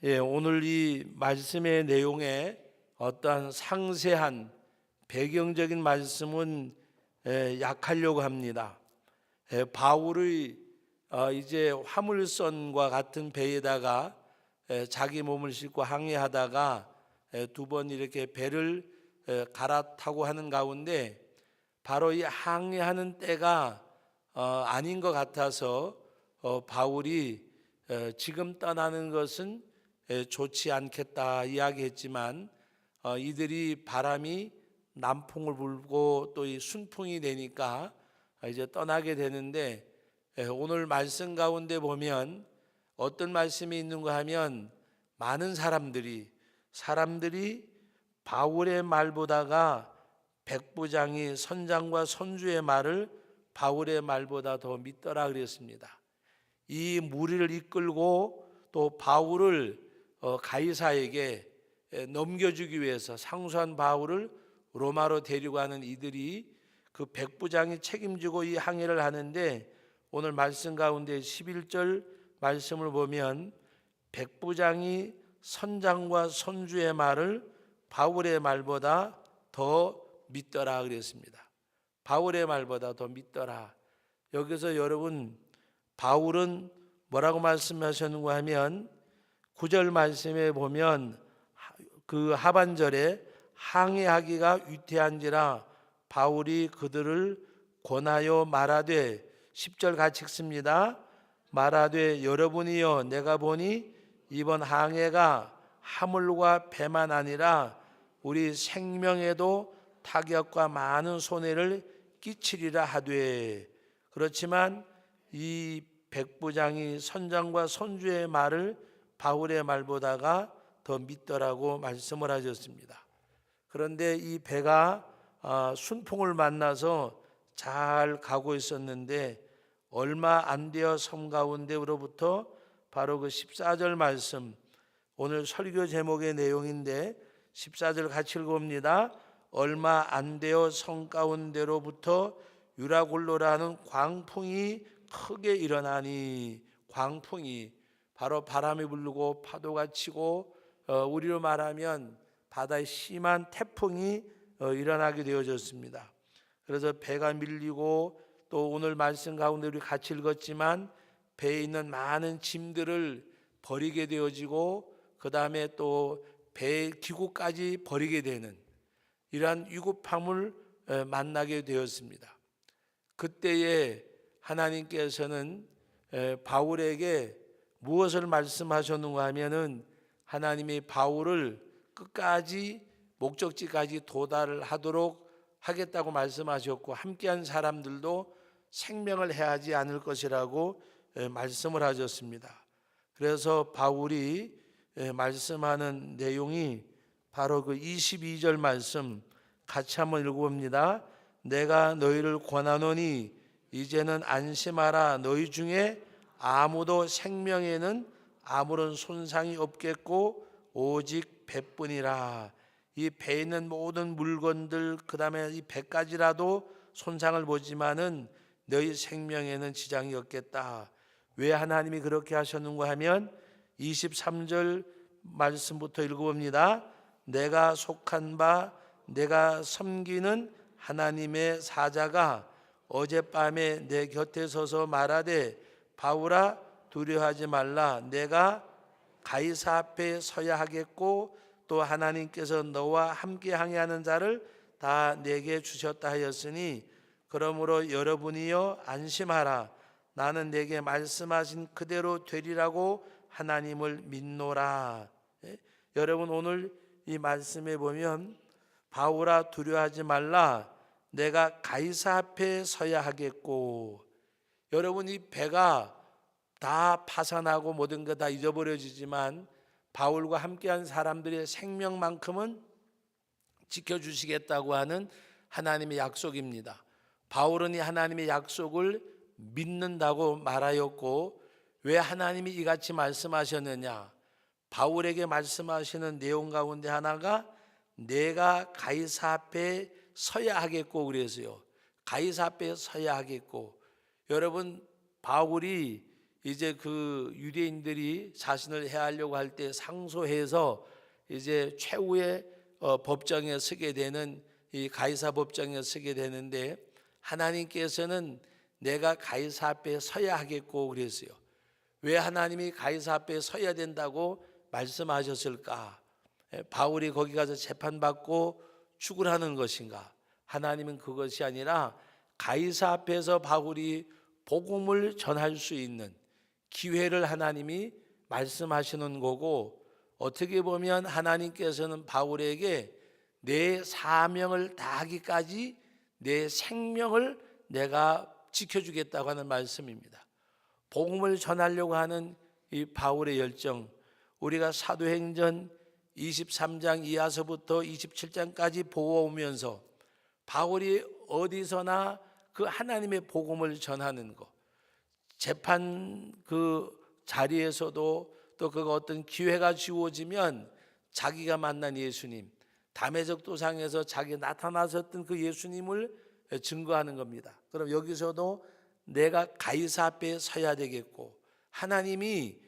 오늘 이 말씀의 내용에 어떠한 상세한 배경적인 말씀은 약하려고 합니다. 바울의 이제 화물선과 같은 배에다가 자기 몸을 싣고 항해하다가 두 번 이렇게 배를 갈아타고 하는 가운데 바로 이 항해하는 때가 아닌 것 같아서 바울이 지금 떠나는 것은 좋지 않겠다 이야기했지만 이들이 바람이 남풍을 불고 또 이 순풍이 되니까 이제 떠나게 되는데 오늘 말씀 가운데 보면 어떤 말씀이 있는가 하면 많은 사람들이 바울의 말보다가 백부장이 선장과 선주의 말을 바울의 말보다 더 믿더라 그랬습니다. 이 무리를 이끌고 또 바울을 가이사에게 넘겨주기 위해서 상수한 바울을 로마로 데려가는 이들이 그 백부장이 책임지고 이 항해를 하는데 오늘 말씀 가운데 11절 말씀을 보면 백부장이 선장과 선주의 말을 바울의 말보다 더 믿더라 그랬습니다. 바울의 말보다 더 믿더라. 여기서 여러분 바울은 뭐라고 말씀하셨는가 하면 9절 말씀에 보면 그 하반절에 항해하기가 위태한지라 바울이 그들을 권하여 말하되 10절 같이 읽습니다. 말하되 여러분이여 내가 보니 이번 항해가 화물과 배만 아니라 우리 생명에도 타격과 많은 손해를 끼치리라 하되 그렇지만 이 백부장이 선장과 선주의 말을 바울의 말보다가 더 믿더라고 말씀을 하셨습니다. 그런데 이 배가 순풍을 만나서 잘 가고 있었는데 얼마 안 되어 섬 가운데로부터 바로 그 14절 말씀 오늘 설교 제목의 내용인데 14절 같이 읽어봅니다. 얼마 안 되어 섬 가운데로부터 유라굴로라는 광풍이 크게 일어나니 광풍이 바로 바람이 불고 파도가 치고 우리로 말하면 바다에 심한 태풍이 일어나게 되어졌습니다. 그래서 배가 밀리고 또 오늘 말씀 가운데 우리 같이 읽었지만 배에 있는 많은 짐들을 버리게 되어지고 그 다음에 또 배 기구까지 버리게 되는 이러한 위급함을 만나게 되었습니다. 그때에 하나님께서는 바울에게 무엇을 말씀하셨는가 하면은 하나님이 바울을 끝까지 목적지까지 도달하도록 하겠다고 말씀하셨고 함께한 사람들도 생명을 해하지 않을 것이라고 말씀을 하셨습니다. 그래서 바울이 말씀하는 내용이 바로 그 22절 말씀 같이 한번 읽어봅니다. 내가 너희를 권하노니 이제는 안심하라. 너희 중에 아무도 생명에는 아무런 손상이 없겠고 오직 배뿐이라. 이 배에 있는 모든 물건들 그 다음에 이 배까지라도 손상을 보지만은 너희 생명에는 지장이 없겠다. 왜 하나님이 그렇게 하셨는가 하면 23절 말씀부터 읽어봅니다. 내가 속한 바 내가 섬기는 하나님의 사자가 어젯밤에 내 곁에 서서 말하되 바울아 두려워하지 말라. 내가 가이사 앞에 서야 하겠고 또 하나님께서 너와 함께 항해하는 자를 다 내게 주셨다 하였으니 그러므로 여러분이여 안심하라. 나는 내게 말씀하신 그대로 되리라고 하나님을 믿노라. 여러분 오늘 이 말씀에 보면 바울아 두려워하지 말라. 내가 가이사 앞에 서야 하겠고 여러분 이 배가 다 파산하고 모든 것 다 잊어버려지지만 바울과 함께한 사람들의 생명만큼은 지켜주시겠다고 하는 하나님의 약속입니다. 바울은 이 하나님의 약속을 믿는다고 말하였고 왜 하나님이 이같이 말씀하셨느냐? 바울에게 말씀하시는 내용 가운데 하나가 내가 가이사 앞에 서야 하겠고 그래서요. 가이사 앞에 서야 하겠고 여러분 바울이 이제 그 유대인들이 자신을 해하려고 할 때 상소해서 이제 최후의 법정에 서게 되는 이 가이사 법정에 서게 되는데, 하나님께서는 내가 가이사 앞에 서야 하겠고 그랬어요. 왜 하나님이 가이사 앞에 서야 된다고 말씀하셨을까? 바울이 거기 가서 재판받고 죽으라는 것인가? 하나님은 그것이 아니라 가이사 앞에서 바울이 복음을 전할 수 있는 기회를 하나님이 말씀하시는 거고, 어떻게 보면 하나님께서는 바울에게 내 사명을 다하기까지 내 생명을 내가 지켜주겠다고 하는 말씀입니다. 복음을 전하려고 하는 이 바울의 열정, 우리가 사도행전 23장 이하서부터 27장까지 보아오면서 바울이 어디서나 그 하나님의 복음을 전하는 것, 재판 그 자리에서도 또 그 어떤 기회가 주어지면 자기가 만난 예수님, 담에색 도상에서 자기 나타나셨던 그 예수님을 증거하는 겁니다. 그럼 여기서도 내가 가이사 앞에 서야 되겠고, 하나님이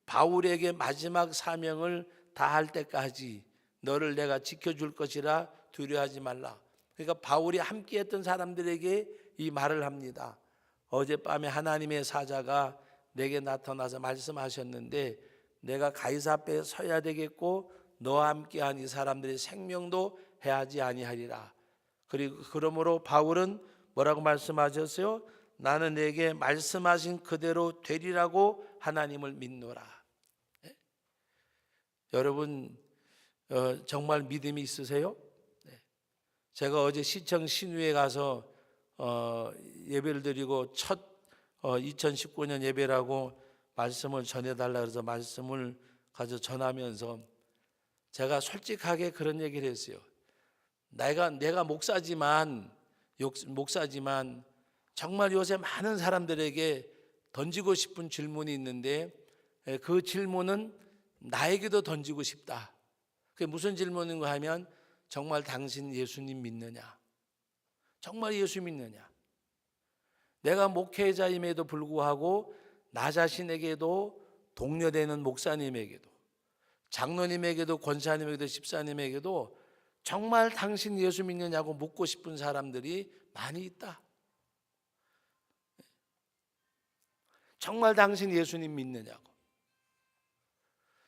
바울에게 마지막 사명을 다할 때까지 너를 내가 지켜줄 것이라 두려워하지 말라. 그러니까 바울이 함께했던 사람들에게 이 말을 합니다. 어젯밤에 하나님의 사자가 내게 나타나서 말씀하셨는데 내가 가이사 앞에 서야 되겠고 너와 함께한 이 사람들의 생명도 해하지 아니하리라. 그리고 그러므로 바울은 뭐라고 말씀하셨어요? 나는 내게 말씀하신 그대로 되리라고 하나님을 믿노라. 네? 여러분 정말 믿음이 있으세요? 네. 제가 어제 시청 신유에 가서 예배를 드리고 첫 2019년 예배라고 말씀을 전해달라 그래서 말씀을 가져 전하면서 제가 솔직하게 그런 얘기를 했어요. 내가 목사지만 정말 요새 많은 사람들에게 던지고 싶은 질문이 있는데 그 질문은 나에게도 던지고 싶다. 그게 무슨 질문인가 하면 정말 당신 예수님 믿느냐? 정말 예수 믿느냐? 내가 목회자임에도 불구하고 나 자신에게도 동료되는 목사님에게도 장로님에게도 권사님에게도 집사님에게도 정말 당신 예수 믿느냐고 묻고 싶은 사람들이 많이 있다. 정말 당신 예수님 믿느냐고.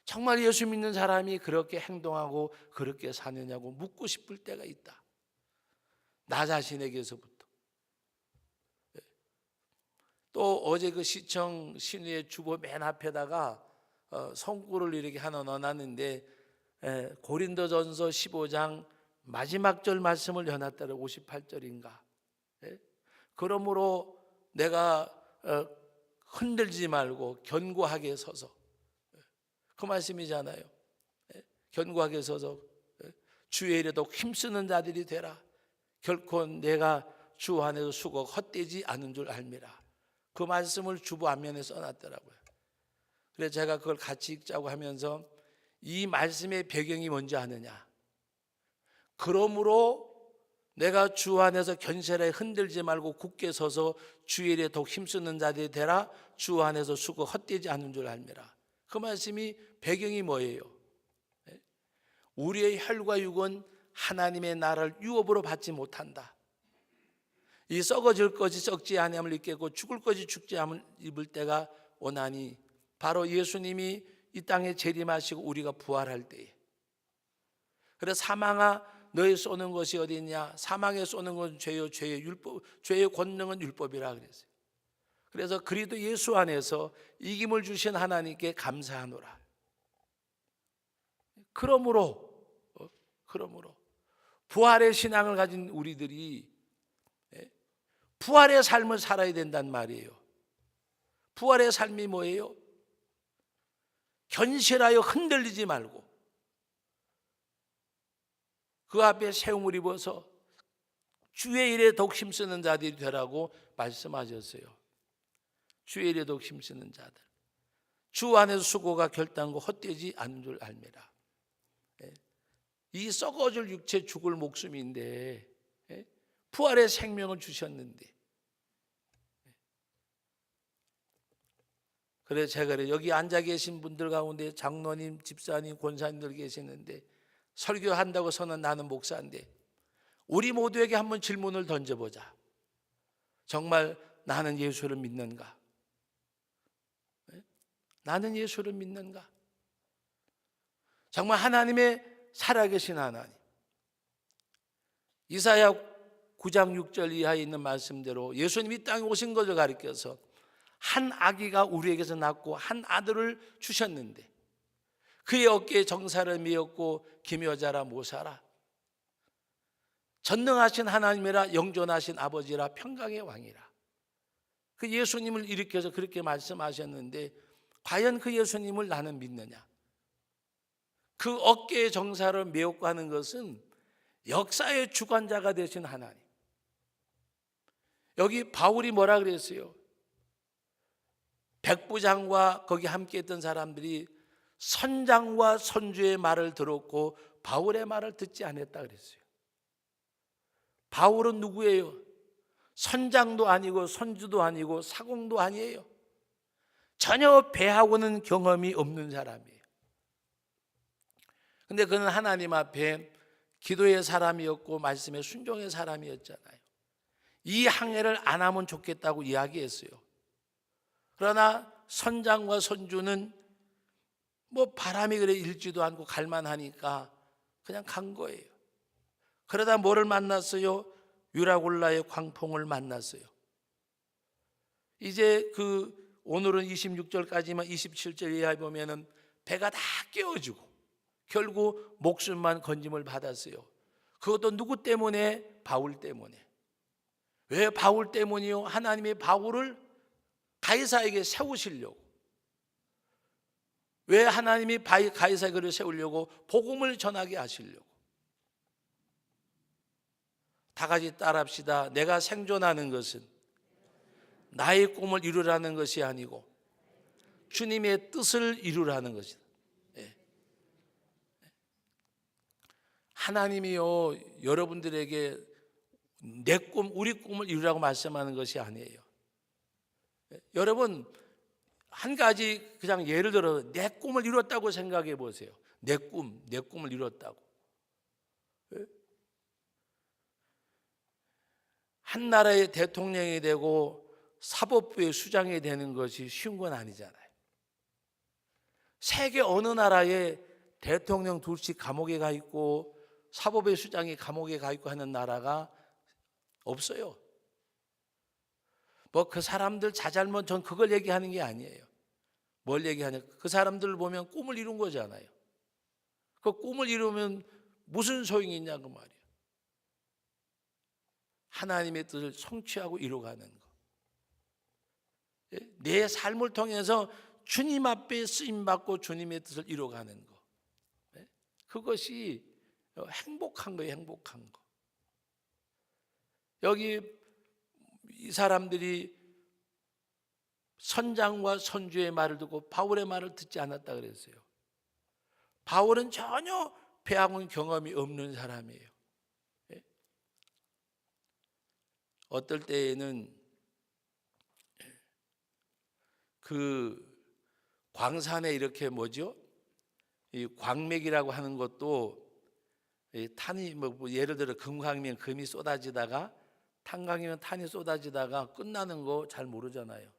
정말 예수 믿는 사람이 그렇게 행동하고 그렇게 사느냐고 묻고 싶을 때가 있다. 나 자신에게서부터. 또 어제 그 시청 신유의 주보 맨 앞에다가 성구를 이렇게 하나 넣어놨는데 고린도전서 15장 마지막 절 말씀을 넣어놨더라. 58절인가. 그러므로 내가 흔들지 말고 견고하게 서서, 그 말씀이잖아요. 견고하게 서서 주의 일에 더욱 힘쓰는 자들이 되라. 결코 내가 주 안에서 수고 헛되지 않은 줄 알미라. 그 말씀을 주보 앞면에 써놨더라고요. 그래서 제가 그걸 같이 읽자고 하면서 이 말씀의 배경이 뭔지 아느냐? 그러므로 내가 주 안에서 견실하게 흔들지 말고 굳게 서서 주의 일에 더욱 힘쓰는 자들이 되라. 주 안에서 수고 헛되지 않은 줄 알미라. 그 말씀이 배경이 뭐예요? 우리의 혈과 육은 하나님의 나라를 유업으로 받지 못한다. 이 썩어질 것이 썩지 아니함을 입겠고 죽을 것이 죽지 않음을 입을 때가 오나니 바로 예수님이 이 땅에 재림하시고 우리가 부활할 때에. 그래서 사망아 너희 쏘는 것이 어디 있냐? 사망에 쏘는 건 죄요 죄의 율법, 죄의 권능은 율법이라 그랬어요. 그래서 그리스도 예수 안에서 이김을 주신 하나님께 감사하노라. 그러므로 부활의 신앙을 가진 우리들이 부활의 삶을 살아야 된단 말이에요. 부활의 삶이 뭐예요? 견실하여 흔들리지 말고 그 앞에 세움을 입어서 주의 일에 더욱 힘쓰는 자들이 되라고 말씀하셨어요. 주의 일에 더욱 힘쓰는 자들, 주 안에서 수고가 결단코 헛되지 않은 줄 알미라. 이 썩어질 육체 죽을 목숨인데 부활의 생명을 주셨는데, 그래 제가 그래 여기 앉아 계신 분들 가운데 장로님, 집사님, 권사님들 계시는데 설교한다고 서는 나는 목사인데 우리 모두에게 한번 질문을 던져보자. 정말 나는 예수를 믿는가? 나는 예수를 믿는가? 정말 하나님의 살아계신 하나님. 이사야 9장 6절 이하에 있는 말씀대로 예수님이 땅에 오신 것을 가리켜서 한 아기가 우리에게서 낳고 한 아들을 주셨는데 그의 어깨에 정사를 메었고 기묘자라 모사라 전능하신 하나님이라 영존하신 아버지라 평강의 왕이라. 그 예수님을 일으켜서 그렇게 말씀하셨는데 과연 그 예수님을 나는 믿느냐? 그 어깨에 정사를 메었고 하는 것은 역사의 주관자가 되신 하나님. 여기 바울이 뭐라 그랬어요? 백부장과 거기 함께 했던 사람들이 선장과 선주의 말을 들었고 바울의 말을 듣지 않았다 그랬어요. 바울은 누구예요? 선장도 아니고 선주도 아니고 사공도 아니에요. 전혀 배하고는 경험이 없는 사람이에요. 근데 그는 하나님 앞에 기도의 사람이었고 말씀의 순종의 사람이었잖아요. 이 항해를 안 하면 좋겠다고 이야기했어요. 그러나 선장과 선주는 뭐 바람이 그래 일지도 않고 갈만하니까 그냥 간 거예요. 그러다 뭐를 만났어요? 유라굴라의 광풍을 만났어요. 이제 오늘은 26절까지만 27절 이하에 보면은 배가 다 깨어지고 결국 목숨만 건짐을 받았어요. 그것도 누구 때문에? 바울 때문에. 왜 바울 때문이요? 하나님의 바울을 가이사에게 세우시려고. 왜 하나님이 가이사에게 세우려고? 복음을 전하게 하시려고. 다 같이 따라합시다. 내가 생존하는 것은 나의 꿈을 이루라는 것이 아니고 주님의 뜻을 이루라는 것이다. 하나님이요 여러분들에게 내 꿈, 우리 꿈을 이루라고 말씀하는 것이 아니에요. 여러분 한 가지 그냥 예를 들어 내 꿈을 이뤘다고 생각해 보세요. 내 꿈을 이뤘다고. 한 나라의 대통령이 되고 사법부의 수장이 되는 것이 쉬운 건 아니잖아요. 세계 어느 나라에 대통령 둘씩 감옥에 가 있고 사법의 수장이 감옥에 가 있고 하는 나라가 없어요. 뭐 그 사람들 자잘못 전 그걸 얘기하는 게 아니에요. 뭘 얘기하냐? 그 사람들을 보면 꿈을 이룬 거잖아요. 그 꿈을 이루면 무슨 소용이 있냐 그 말이에요. 하나님의 뜻을 성취하고 이루어가는 거. 내 삶을 통해서 주님 앞에 쓰임받고 주님의 뜻을 이루어가는 거. 그것이 행복한 거예요. 행복한 거. 여기 이 사람들이 선장과 선주의 말을 듣고 바울의 말을 듣지 않았다 그랬어요. 바울은 전혀 배하고는 경험이 없는 사람이에요. 어떨 때에는 그 광산에 이렇게 뭐죠? 이 광맥이라고 하는 것도 탄이 뭐 예를 들어 금광이면 금이 쏟아지다가 탄광이면 탄이 쏟아지다가 끝나는 거 잘 모르잖아요.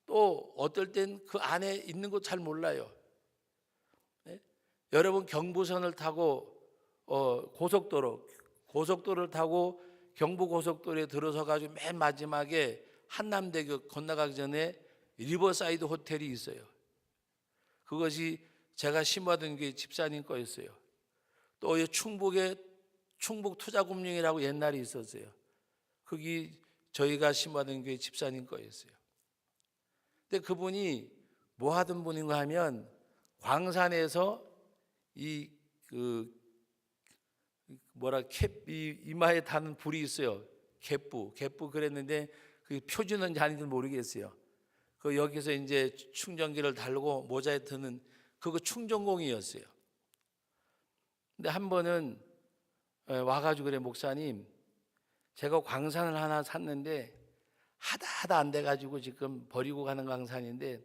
또 어떨 땐 그 안에 있는 거 잘 몰라요. 여러분 경부선을 타고 고속도로를 타고 경부고속도로에 들어서 가지고 맨 마지막에 한남대교 건너가기 전에 리버사이드 호텔이 있어요. 그것이 제가 심어둔 게 집사님 거였어요. 또 충북에 충북투자금융이라고 옛날에 있었어요. 거기 저희가 심어둔 게 집사님 거였어요. 근데 그분이 뭐 하던 분인가 하면 광산에서 이마에 다는 불이 있어요. 갯부 그랬는데 그 표준은 아닌지 모르겠어요. 그 여기서 이제 충전기를 달고 모자에 드는 그거 충전공이었어요. 근데 한 번은 와가지고 그래 목사님 제가 광산을 하나 샀는데 하다 안 돼가지고 지금 버리고 가는 광산인데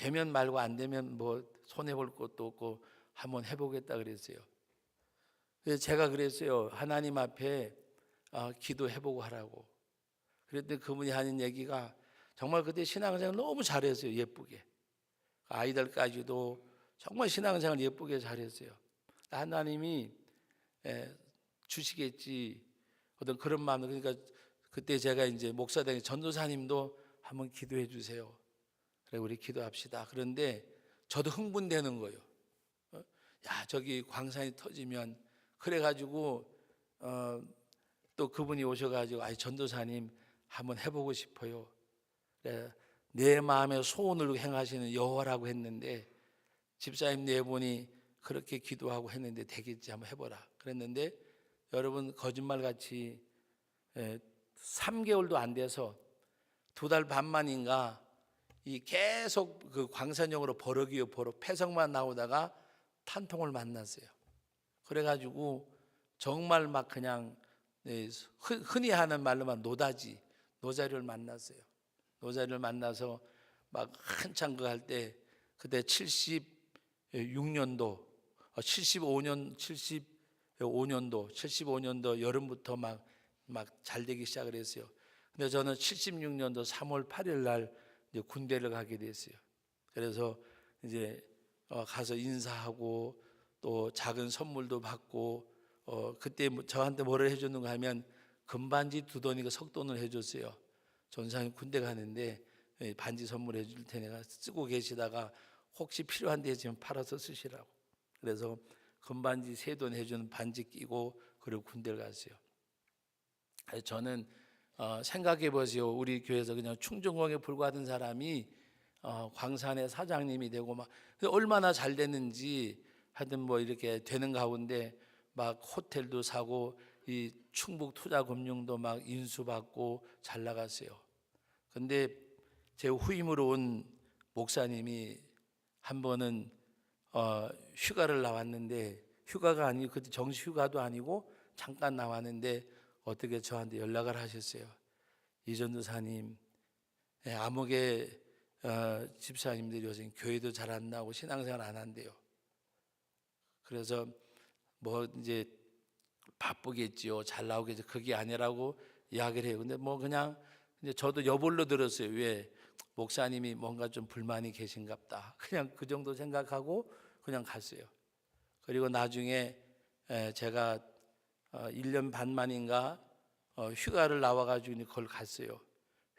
되면 말고 안 되면 뭐 손해 볼 것도 없고 한번 해보겠다 그랬어요. 그래서 제가 그랬어요. 하나님 앞에 기도해보고 하라고. 그랬더니 그분이 하는 얘기가 정말 그때 신앙생활 너무 잘했어요. 예쁘게. 아이들까지도 정말 신앙생활 예쁘게 잘했어요. 하나님이 주시겠지 어떤 그런 마음. 그러니까 그때 제가 이제 목사당의 전도사님도 한번 기도해 주세요. 그래 우리 기도합시다. 그런데 저도 흥분되는 거예요. 야 저기 광산이 터지면 그래가지고 또 그분이 오셔가지고 아이 전도사님 한번 해보고 싶어요. 그래, 내 마음의 소원을 행하시는 여호와라고 했는데 집사님 네 분이 그렇게 기도하고 했는데 되겠지 한번 해보라 그랬는데 여러분 거짓말같이 3개월도 안 돼서 2달 반 만인가 이 계속 그 광산역으로 버럭이요 버럭 폐석만 나오다가 판통을 만났어요. 그래가지고 정말 막 그냥 흔히 하는 말로만 노자리를 만났어요. 노자리를 만나서 막 한참 그 할 때 그때 76년도 75년도 여름부터 막 잘 되기 시작을 했어요. 근데 저는 76년도 3월 8일 날 이제 군대를 가게 됐어요. 그래서 이제 가서 인사하고 또 작은 선물도 받고 그때 저한테 뭐를 해줬는가 하면 금반지 2돈이가 석돈을 해줬어요. 전사님 군대 가는데 반지 선물해 줄 테니까 쓰고 계시다가 혹시 필요한 데 있으면 팔아서 쓰시라고. 그래서 금반지 3돈 해주는 반지 끼고 그리고 군대를 갔어요. 그래서 저는 생각해 보세요. 우리 교회에서 그냥 충정공에 불과하던 사람이 광산의 사장님이 되고 막 얼마나 잘 됐는지 하여튼 뭐 이렇게 되는 가운데 막 호텔도 사고 이 충북투자금융도 막 인수받고 잘 나갔어요. 근데 제 후임으로 온 목사님이 한 번은 휴가를 나왔는데 휴가가 아니고 그때 정시 휴가도 아니고 잠깐 나왔는데 어떻게 저한테 연락을 하셨어요. 이전도사님, 암흑의 집사님들이 요즘 교회도 잘 안 나오고 신앙생활 안 한대요. 그래서 뭐 이제 바쁘겠지요. 잘 나오겠죠. 그게 아니라고 이야기를 해요. 근데 뭐 그냥 이제 저도 여볼로 들었어요. 왜 목사님이 뭔가 좀 불만이 계신갑다. 그냥 그 정도 생각하고 그냥 갔어요. 그리고 나중에 제가 1년 반 만인가 휴가를 나와가지고 그걸 갔어요.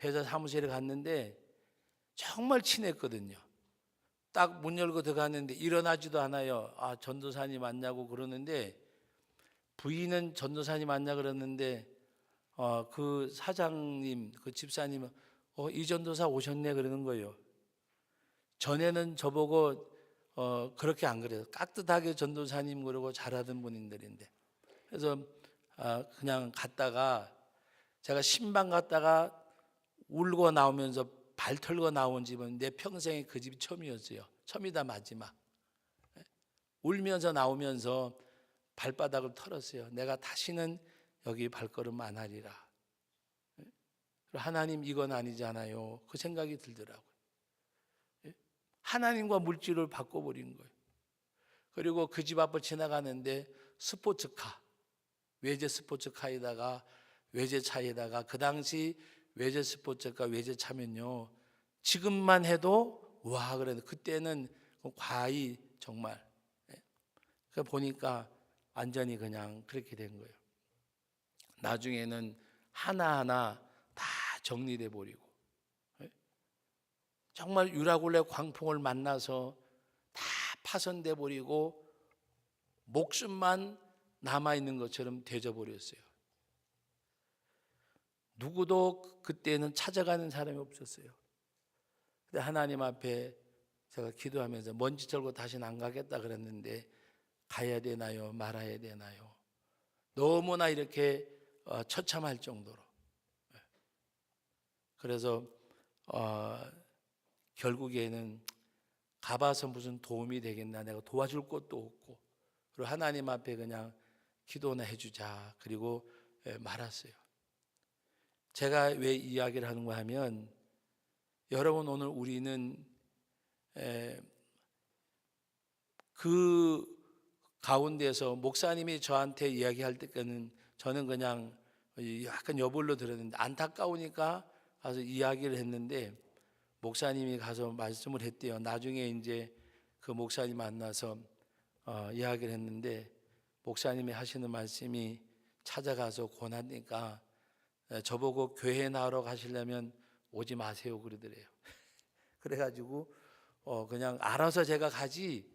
회사 사무실에 갔는데 정말 친했거든요. 딱 문 열고 들어갔는데 일어나지도 않아요. 아 전도사님 맞냐고 그러는데 부인은 전도사님 맞냐 그러는데 그 사장님 그 집사님은 이 전도사 오셨네 그러는 거예요. 전에는 저보고 그렇게 안 그래요. 깍듯하게 전도사님 그러고 잘하던 분들인데 그래서 그냥 갔다가 제가 신방 갔다가 울고 나오면서 발 털고 나온 집은 내 평생에 그 집이 처음이었어요. 처음이다 마지막. 울면서 나오면서 발바닥을 털었어요. 내가 다시는 여기 발걸음 안 하리라. 하나님 이건 아니잖아요. 그 생각이 들더라고요. 하나님과 물질을 바꿔버린 거예요. 그리고 그 집 앞을 지나가는데 스포츠카, 외제 스포츠카에다가 외제차에다가 그 당시 외제 스포츠카 외제차면요 지금만 해도 와 그래도 그때는 과히 정말 그 보니까 완전히 그냥 그렇게 된 거예요. 나중에는 하나하나 다 정리돼 버리고 정말 유라굴레 광풍을 만나서 다 파손돼 버리고 목숨만 남아 있는 것처럼 되져 버렸어요. 누구도 그때는 찾아가는 사람이 없었어요. 근데 하나님 앞에 제가 기도하면서 먼지 털고 다시는 안 가겠다 그랬는데 가야 되나요? 말아야 되나요? 너무나 이렇게 처참할 정도로. 그래서 결국에는 가봐서 무슨 도움이 되겠나, 내가 도와줄 것도 없고 그리고 하나님 앞에 그냥 기도나 해주자 그리고 말았어요. 제가 왜 이야기를 하는가 하면 여러분 오늘 우리는 그 가운데서 목사님이 저한테 이야기할 때까지는 저는 그냥 약간 여불로 들었는데 안타까우니까 가서 이야기를 했는데 목사님이 가서 말씀을 했대요. 나중에 이제 그 목사님 만나서 이야기를 했는데 목사님이 하시는 말씀이 찾아가서 권하니까 저보고 교회 나오러 가시려면 오지 마세요 그러더래요. 그래가지고 그냥 알아서 제가 가지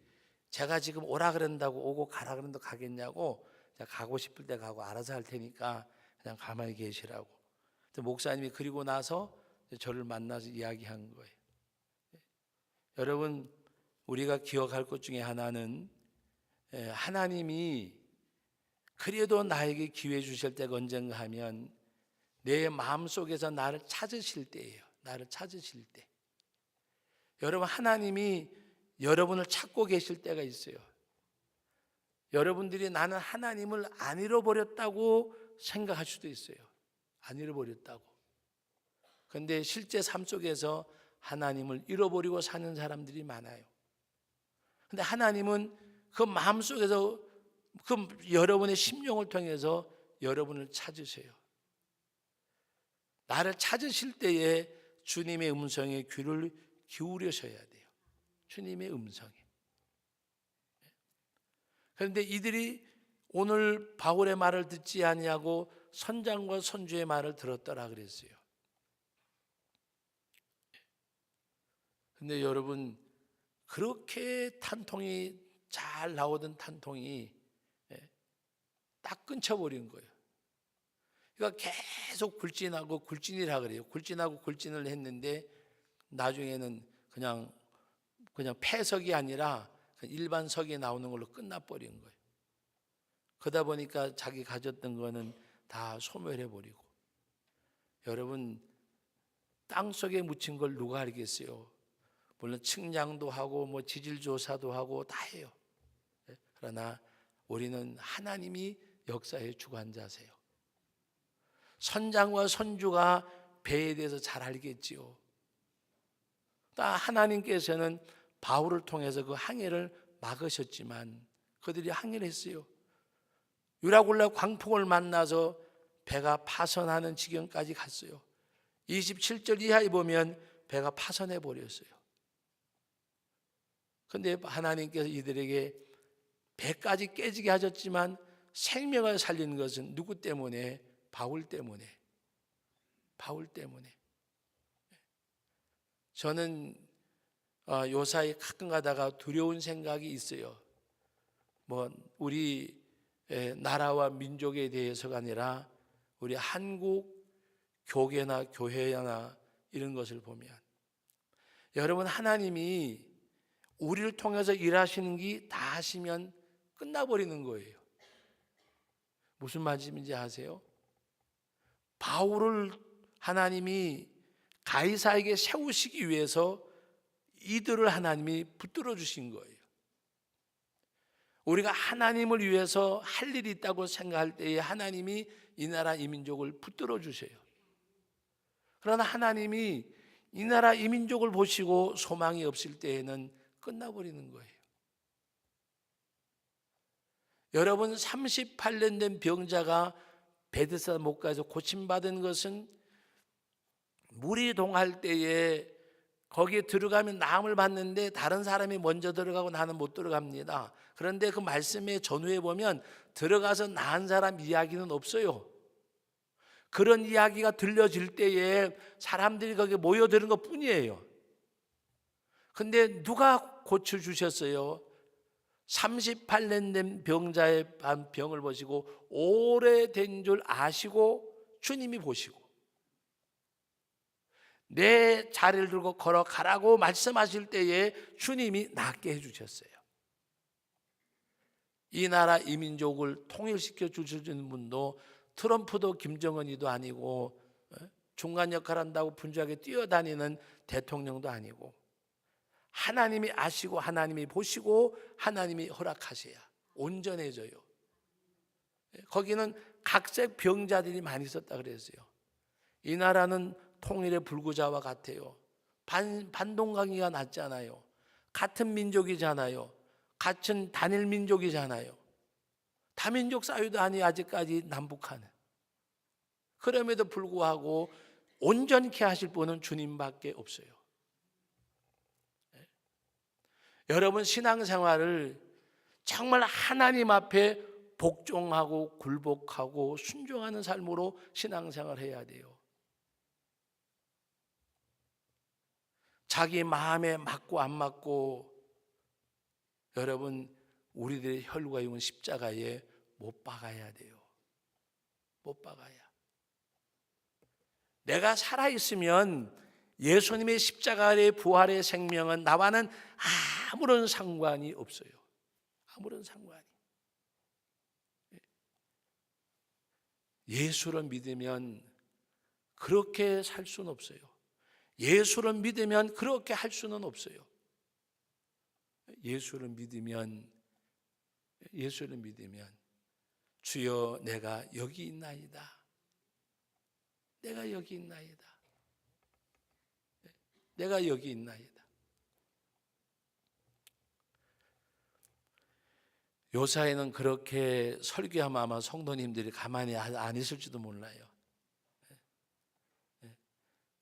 제가 지금 오라 그런다고 오고 가라 그런다고 가겠냐고 제가 가고 싶을 때 가고 알아서 할 테니까 그냥 가만히 계시라고. 목사님이 그리고 나서 저를 만나서 이야기한 거예요. 여러분 우리가 기억할 것 중에 하나는 하나님이 그래도 나에게 기회 주실 때가 언젠가 하면 내 마음속에서 나를 찾으실 때예요. 나를 찾으실 때. 여러분 하나님이 여러분을 찾고 계실 때가 있어요. 여러분들이 나는 하나님을 안 잃어버렸다고 생각할 수도 있어요. 안 잃어버렸다고. 그런데 실제 삶 속에서 하나님을 잃어버리고 사는 사람들이 많아요. 그런데 하나님은 그 마음속에서 그 여러분의 심령을 통해서 여러분을 찾으세요. 나를 찾으실 때에 주님의 음성에 귀를 기울여셔야 돼요. 주님의 음성에. 그런데 이들이 오늘 바울의 말을 듣지 아니하고 선장과 선주의 말을 들었더라 그랬어요. 근데 여러분 그렇게 탄통이 잘 나오던 탄통이 딱 끊쳐버린 거예요. 그러니까 계속 굴진하고 굴진이라 그래요. 굴진하고 굴진을 했는데 나중에는 그냥 폐석이 아니라 일반 석이 나오는 걸로 끝나버린 거예요. 그러다 보니까 자기 가졌던 거는 다 소멸해버리고. 여러분 땅속에 묻힌 걸 누가 알겠어요? 물론 측량도 하고 뭐 지질조사도 하고 다 해요. 그러나 우리는 하나님이 역사의 주관자세요. 선장과 선주가 배에 대해서 잘 알겠지요. 하나님께서는 바울을 통해서 그 항해를 막으셨지만 그들이 항해를 했어요. 유라굴라 광풍을 만나서 배가 파선하는 지경까지 갔어요. 27절 이하에 보면 배가 파선해 버렸어요. 그런데 하나님께서 이들에게 배까지 깨지게 하셨지만 생명을 살린 것은 누구 때문에? 바울 때문에. 바울 때문에. 저는 요사이 가끔 가다가 두려운 생각이 있어요. 뭐 우리 나라와 민족에 대해서가 아니라 우리 한국 교계나 교회나 이런 것을 보면 여러분 하나님이 우리를 통해서 일하시는 게 다 하시면 끝나버리는 거예요. 무슨 말씀인지 아세요? 바울을 하나님이 가이사에게 세우시기 위해서 이들을 하나님이 붙들어 주신 거예요. 우리가 하나님을 위해서 할 일이 있다고 생각할 때에 하나님이 이 나라 이 민족을 붙들어 주세요. 그러나 하나님이 이 나라 이 민족을 보시고 소망이 없을 때에는 끝나버리는 거예요. 여러분 38년 된 병자가 베드사다 목가에서 고침받은 것은 물이 동할 때에 거기에 들어가면 나음을 받는데 다른 사람이 먼저 들어가고 나는 못 들어갑니다. 그런데 그 말씀의 전후에 보면 들어가서 나은 사람 이야기는 없어요. 그런 이야기가 들려질 때에 사람들이 거기에 모여드는 것 뿐이에요. 근데 누가 고쳐주셨어요? 38년 된 병자의 병을 보시고 오래된 줄 아시고 주님이 보시고 내 자리를 들고 걸어가라고 말씀하실 때에 주님이 낫게 해주셨어요. 이 나라 이 민족을 통일시켜 주시는 분도 트럼프도 김정은이도 아니고 중간 역할 한다고 분주하게 뛰어다니는 대통령도 아니고 하나님이 아시고 하나님이 보시고 하나님이 허락하셔야 온전해져요. 거기는 각색 병자들이 많이 있었다 그랬어요. 이 나라는 통일의 불구자와 같아요. 반동강이가 났잖아요. 같은 민족이잖아요. 같은 단일 민족이잖아요. 다민족 사회도 아니 아직까지 남북한은. 그럼에도 불구하고 온전케 하실 분은 주님밖에 없어요. 여러분 신앙생활을 정말 하나님 앞에 복종하고 굴복하고 순종하는 삶으로 신앙생활을 해야 돼요. 자기 마음에 맞고 안 맞고 여러분 우리들의 혈루가 입은 십자가에 못 박아야 돼요. 못 박아야. 내가 살아있으면 예수님의 십자가의 부활의 생명은 나와는 아무런 상관이 없어요. 아무런 상관이. 예수를 믿으면 그렇게 살 수는 없어요. 예수를 믿으면 그렇게 할 수는 없어요. 예수를 믿으면 주여 내가 여기 있나이다. 내가 여기 있나이다. 내가 여기 있나이다. 요사이는 그렇게 설교하면 아마 성도님들이 가만히 안 있을지도 몰라요.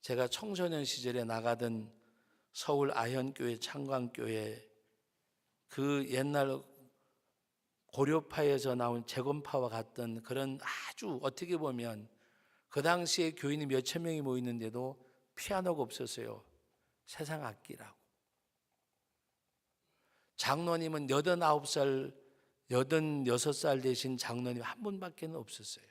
제가 청소년 시절에 나가던 서울 아현교회 창광교회 그 옛날 고려파에서 나온 재건파와 같던 그런 아주 어떻게 보면 그 당시에 교인이 몇천 명이 모이는데도 피아노가 없었어요. 세상 악기라고. 장로님은 89살, 86살 되신 장로님 한 분밖에 없었어요.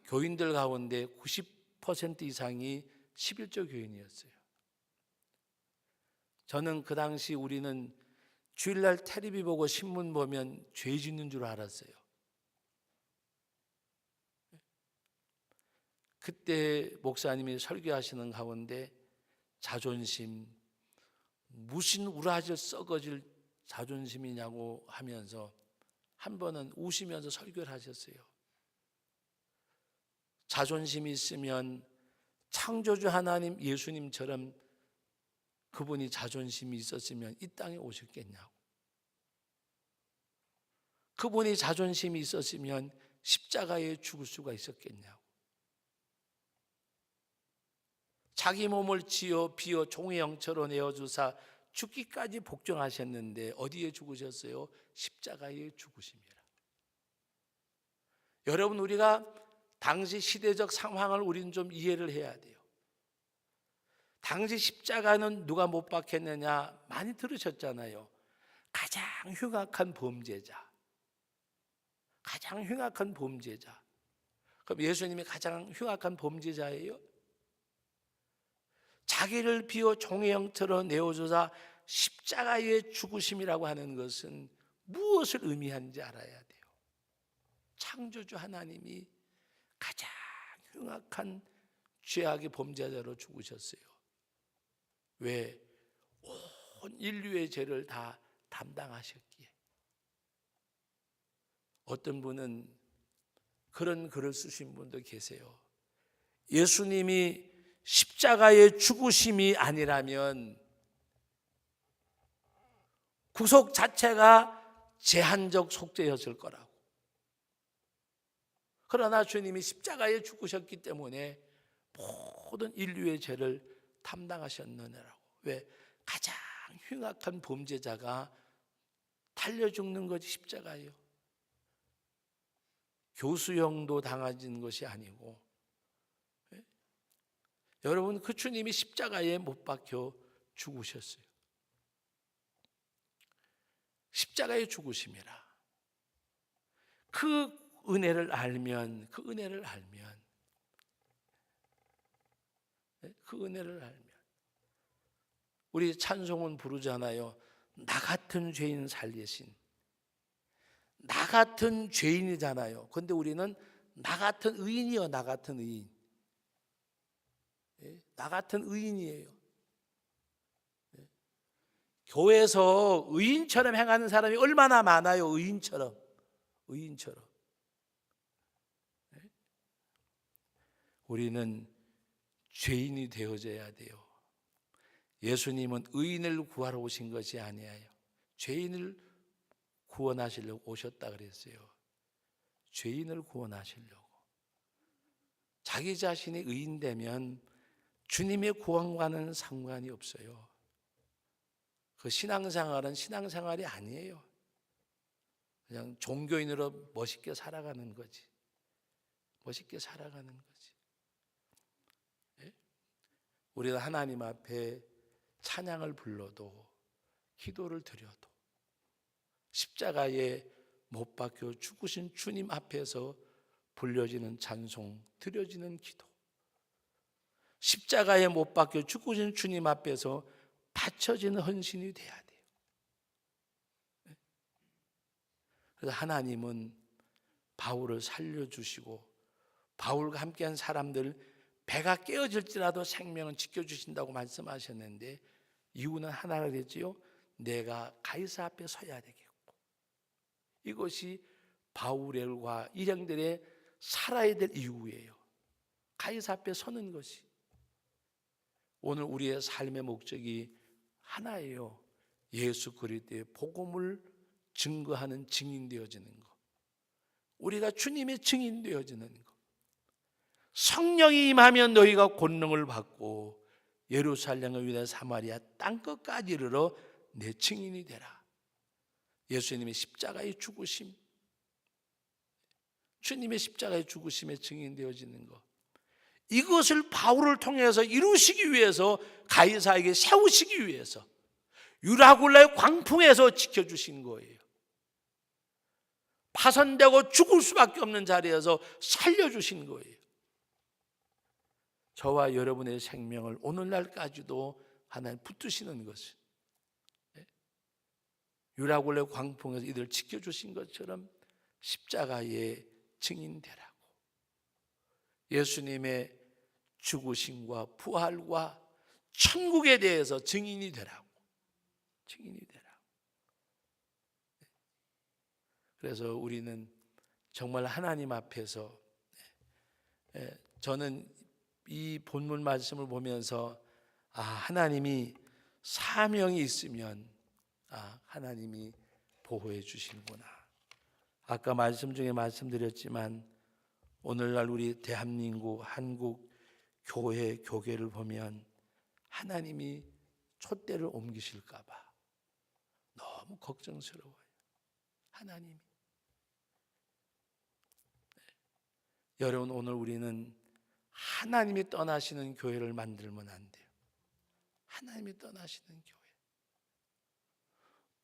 교인들 가운데 90% 이상이 11조 교인이었어요. 저는 그 당시 우리는 주일날 텔레비 보고 신문 보면 죄 짓는 줄 알았어요. 그때 목사님이 설교하시는 가운데 자존심, 무슨 우라질 썩어질 자존심이냐고 하면서 한 번은 우시면서 설교를 하셨어요. 자존심이 있으면 창조주 하나님 예수님처럼 그분이 자존심이 있었으면 이 땅에 오셨겠냐고. 그분이 자존심이 있었으면 십자가에 죽을 수가 있었겠냐고. 자기 몸을 비어 종의 형처로 내어주사 죽기까지 복종하셨는데 어디에 죽으셨어요? 십자가에 죽으심이라. 여러분 우리가 당시 시대적 상황을 우리는 좀 이해를 해야 돼요. 당시 십자가는 누가 못 박혔느냐 많이 들으셨잖아요. 가장 흉악한 범죄자. 가장 흉악한 범죄자. 그럼 예수님이 가장 흉악한 범죄자예요? 자기를 비워 종의 형태로 내어주사 십자가의 죽으심이라고 하는 것은 무엇을 의미하는지 알아야 돼요. 창조주 하나님이 가장 흉악한 죄악의 범죄자로 죽으셨어요. 왜? 온 인류의 죄를 다 담당하셨기에. 어떤 분은 그런 글을 쓰신 분도 계세요. 예수님이 십자가의 죽으심이 아니라면 구속 자체가 제한적 속죄였을 거라고. 그러나 주님이 십자가에 죽으셨기 때문에 모든 인류의 죄를 담당하셨느냐라고. 왜? 가장 흉악한 범죄자가 달려 죽는 것이 십자가예요. 교수형도 당하진 것이 아니고. 여러분 그 주님이 십자가에 못 박혀 죽으셨어요. 십자가에 죽으심이라. 그 은혜를 알면 우리 찬송은 부르잖아요. 나 같은 죄인 살리신. 나 같은 죄인이잖아요. 그런데 우리는 나 같은 의인이요. 나 같은 의인. 나 같은 의인이에요. 교회에서 의인처럼 행하는 사람이 얼마나 많아요. 의인처럼. 우리는 죄인이 되어져야 돼요. 예수님은 의인을 구하러 오신 것이 아니에요. 죄인을 구원하시려고 오셨다 그랬어요. 죄인을 구원하시려고. 자기 자신이 의인 되면 주님의 구원과는 상관이 없어요. 그 신앙생활은 신앙생활이 아니에요. 그냥 종교인으로 멋있게 살아가는 거지. 멋있게 살아가는 거지. 예? 우리가 하나님 앞에 찬양을 불러도, 기도를 드려도, 십자가에 못 박혀 죽으신 주님 앞에서 불려지는 찬송, 드려지는 기도, 십자가에 못 박혀 죽으신 주님 앞에서 바쳐지는 헌신이 돼야 돼요. 그래서 하나님은 바울을 살려주시고 바울과 함께한 사람들 배가 깨어질지라도 생명은 지켜주신다고 말씀하셨는데, 이유는 하나가 됐지요. 내가 가이사 앞에 서야 되겠고. 이것이 바울과 일행들의 살아야 될 이유예요. 가이사 앞에 서는 것이. 오늘 우리의 삶의 목적이 하나예요. 예수 그리스도의 복음을 증거하는 증인 되어지는 것. 우리가 주님의 증인 되어지는 것. 성령이 임하면 너희가 권능을 받고 예루살렘을 위하여 사마리아 땅끝까지 이르러 내 증인이 되라. 예수님의 십자가의 죽으심, 주님의 십자가의 죽으심의 증인 되어지는 것. 이것을 바울을 통해서 이루시기 위해서, 가이사에게 세우시기 위해서 유라굴라의 광풍에서 지켜주신 거예요. 파손되고 죽을 수밖에 없는 자리에서 살려주신 거예요. 저와 여러분의 생명을 오늘날까지도 하나님 붙드시는 것을, 유라굴라의 광풍에서 이들을 지켜주신 것처럼 십자가의 증인되라고, 예수님의 죽으심과 부활과 천국에 대해서 증인이 되라고, 증인이 되라고. 그래서 우리는 정말 하나님 앞에서, 저는 이 본문 말씀을 보면서 하나님이 사명이 있으면 하나님이 보호해 주시는구나. 아까 말씀 중에 말씀드렸지만 오늘날 우리 대한민국, 한국 교회, 교계를 보면 하나님이 촛대를 옮기실까 봐 너무 걱정스러워요. 하나님이. 여러분, 오늘 우리는 하나님이 떠나시는 교회를 만들면 안 돼요. 하나님이 떠나시는 교회.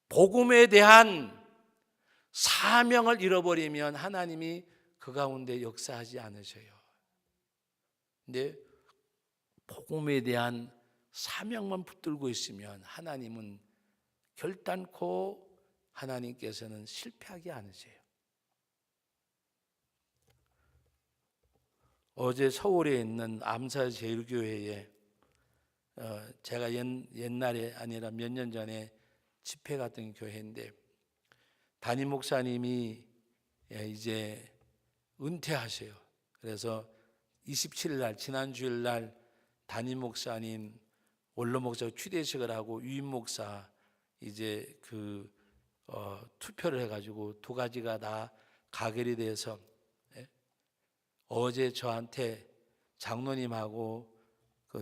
복음에 대한 사명을 잃어버리면 하나님이 그 가운데 역사하지 않으셔요. 근데 복음에 대한 사명만 붙들고 있으면 하나님은 결단코, 하나님께서는 실패하지 않으세요. 어제 서울에 있는 암사제일교회에 제가 옛날에 아니라 몇 년 전에 집회 갔던 교회인데, 담임 목사님이 이제 은퇴하세요. 그래서 27일 날, 지난 주일 날 담임 목사님, 원로 목사 취대식을 하고 유임 목사 이제 투표를 해가지고 두 가지가 다 가결이 돼서 어제 저한테 장로님하고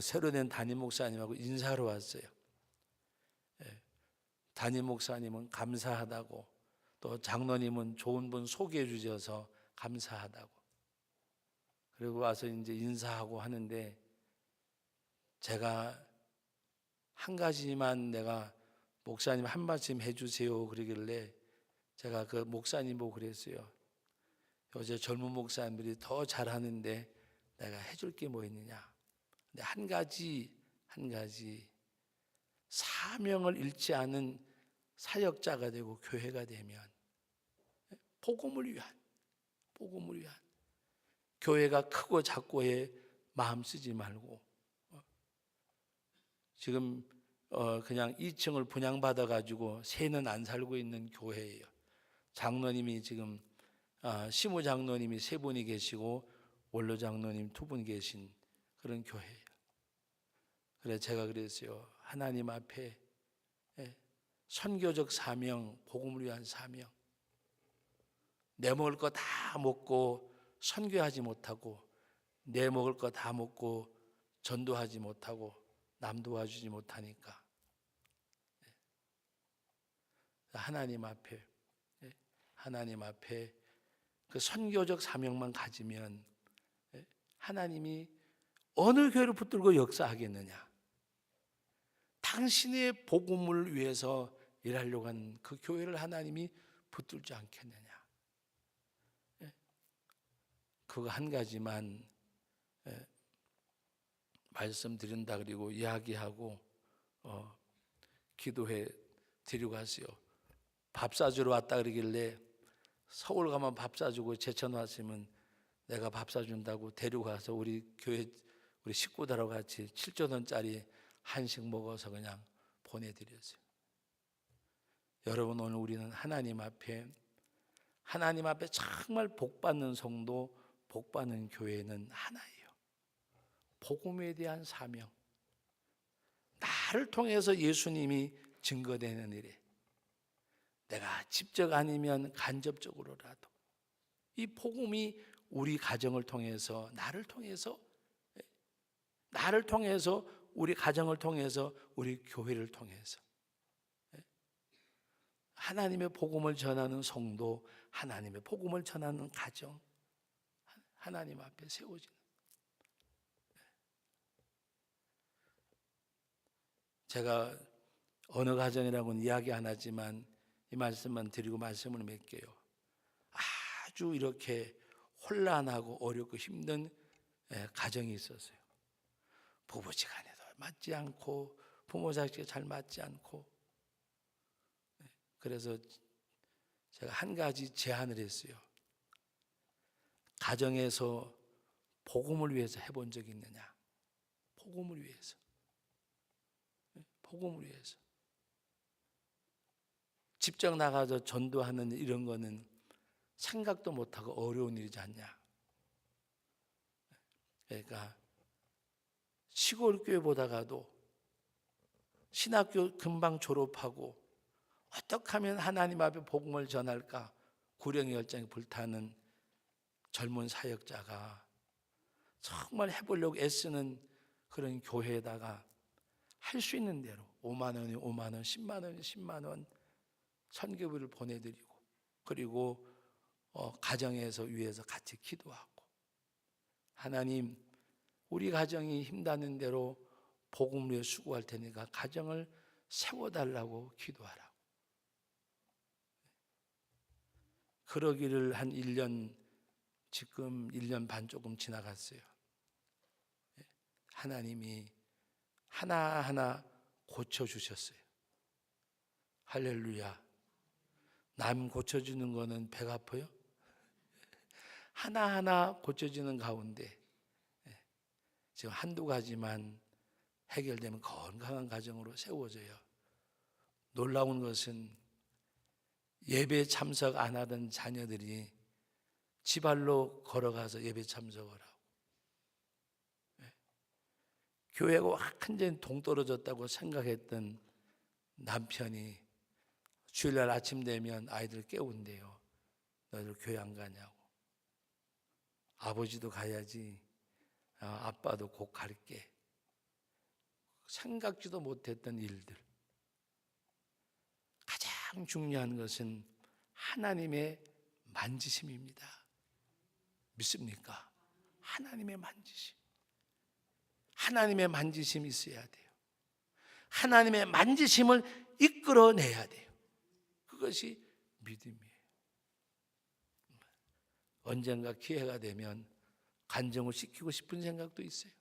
새로 된 담임 목사님하고 인사하러 왔어요. 담임 목사님은 감사하다고, 또 장로님은 좋은 분 소개해 주셔서 감사하다고. 그리고 와서 이제 인사하고 하는데, 제가 한 가지만 내가 목사님 한 말씀 해주세요 그러길래 제가 그 목사님 보고 그랬어요. 요새 젊은 목사님들이 더 잘하는데 내가 해줄 게 뭐 있느냐. 근데 한 가지 사명을 잃지 않은 사역자가 되고 교회가 되면, 복음을 위한 교회가 크고 작고에 마음 쓰지 말고, 지금 그냥 2층을 분양받아 가지고 새는 안 살고 있는 교회예요. 장로님이 지금 시무 장로님이 3분이 계시고 원로 장로님 2분 계신 그런 교회예요. 그래서 제가 그랬어요. 하나님 앞에 선교적 사명, 복음을 위한 사명, 내 먹을 거 다 먹고 선교하지 못하고, 내 먹을 거 다 먹고 전도하지 못하고 남 도와주지 못하니까 하나님 앞에 그 선교적 사명만 가지면 하나님이 어느 교회를 붙들고 역사하겠느냐? 당신의 복음을 위해서 일하려고 하는 그 교회를 하나님이 붙들지 않겠느냐? 그거 한 가지만 말씀드린다 그리고 이야기하고 기도해 드리고 가세요. 밥 사주러 왔다 그러길래 서울 가면 밥 사주고 제천 왔으면 내가 밥 사준다고 데리고 가서 우리 교회 우리 식구들하고 같이 7,000원짜리 한식 먹어서 그냥 보내드렸어요. 여러분, 오늘 우리는 하나님 앞에 정말 복받는 성도, 복받는 교회는 하나예요. 복음에 대한 사명, 나를 통해서 예수님이 증거되는 일에 내가 직접 아니면 간접적으로라도 이 복음이 우리 가정을 통해서, 나를 통해서, 우리 가정을 통해서, 우리 교회를 통해서 하나님의 복음을 전하는 성도, 하나님의 복음을 전하는 가정, 하나님 앞에 세워지는. 제가 어느 가정이라고는 이야기 안 하지만 이 말씀만 드리고 말씀을 맺게요. 아주 이렇게 혼란하고 어렵고 힘든 가정이 있었어요. 부부지간에도 맞지 않고 부모 자식이 잘 맞지 않고. 그래서 제가 한 가지 제안을 했어요. 가정에서 복음을 위해서 해본 적이 있느냐? 복음을 위해서. 직접 나가서 전도하는 이런 거는 생각도 못하고 어려운 일이지 않냐? 그러니까 시골 교회 보다가도 신학교 금방 졸업하고 어떻게 하면 하나님 앞에 복음을 전할까 구령의 열정이 불타는 젊은 사역자가 정말 해보려고 애쓰는 그런 교회에다가 할 수 있는 대로 5만 원이 5만 원, 10만 원이 10만 원 선교비를 보내드리고, 그리고 가정에서 위에서 같이 기도하고, 하나님 우리 가정이 힘닿는 대로 복음을 위해 수고할 테니까 가정을 세워달라고 기도하라고. 그러기를 한 1년, 지금 1년 반 조금 지나갔어요. 하나님이 하나하나 고쳐주셨어요. 할렐루야. 남 고쳐주는 거는 배가 아파요? 하나하나 고쳐지는 가운데 지금 한두 가지만 해결되면 건강한 가정으로 세워져요. 놀라운 것은 예배 참석 안 하던 자녀들이 지발로 걸어가서 예배 참석을 하고, 교회가 완전히 동떨어졌다고 생각했던 남편이 주일날 아침 되면 아이들 깨운대요. 너희들 교회 안 가냐고. 아버지도 가야지. 아빠도 곧 갈게. 생각지도 못했던 일들. 가장 중요한 것은 하나님의 만지심입니다. 믿습니까? 하나님의 만지심. 하나님의 만지심이 있어야 돼요. 하나님의 만지심을 이끌어내야 돼요. 그것이 믿음이에요. 언젠가 기회가 되면 간증을 시키고 싶은 생각도 있어요.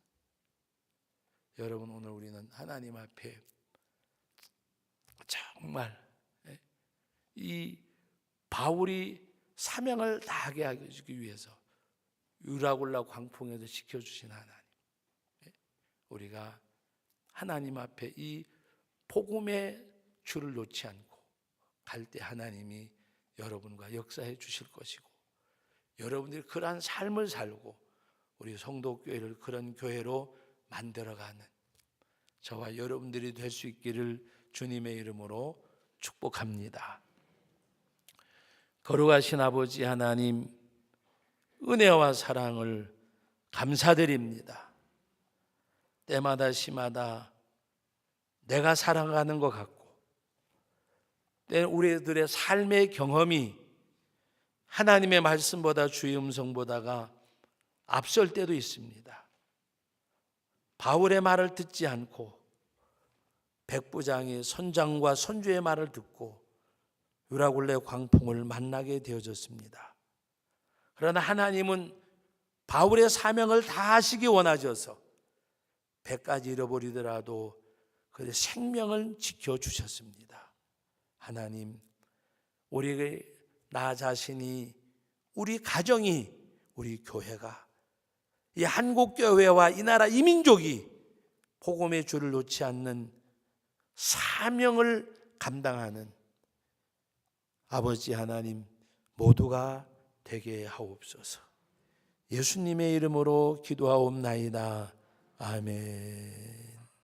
여러분, 오늘 우리는 하나님 앞에 정말 이 바울이 사명을 다하게 하기 위해서 유라굴라 광풍에서 지켜주신 하나님, 우리가 하나님 앞에 이 복음의 줄을 놓지 않고 갈 때 하나님이 여러분과 역사해 주실 것이고, 여러분들이 그러한 삶을 살고 우리 성도교회를 그런 교회로 만들어가는 저와 여러분들이 될 수 있기를 주님의 이름으로 축복합니다. 거룩하신 아버지 하나님, 은혜와 사랑을 감사드립니다. 때마다 시마다 내가 살아가는 것 같고 우리들의 삶의 경험이 하나님의 말씀보다 주의 음성보다가 앞설 때도 있습니다. 바울의 말을 듣지 않고 백부장의 선장과 선주의 말을 듣고 유라굴레 광풍을 만나게 되어졌습니다. 그러나 하나님은 바울의 사명을 다 하시기 원하셔서 배까지 잃어버리더라도 그의 생명을 지켜주셨습니다. 하나님, 우리의 나 자신이, 우리 가정이, 우리 교회가, 이 한국교회와 이 나라 이 민족이 복음의 줄을 놓지 않는 사명을 감당하는 아버지 하나님 모두가 되게 하옵소서. 예수님의 이름으로 기도하옵나이다. 아멘.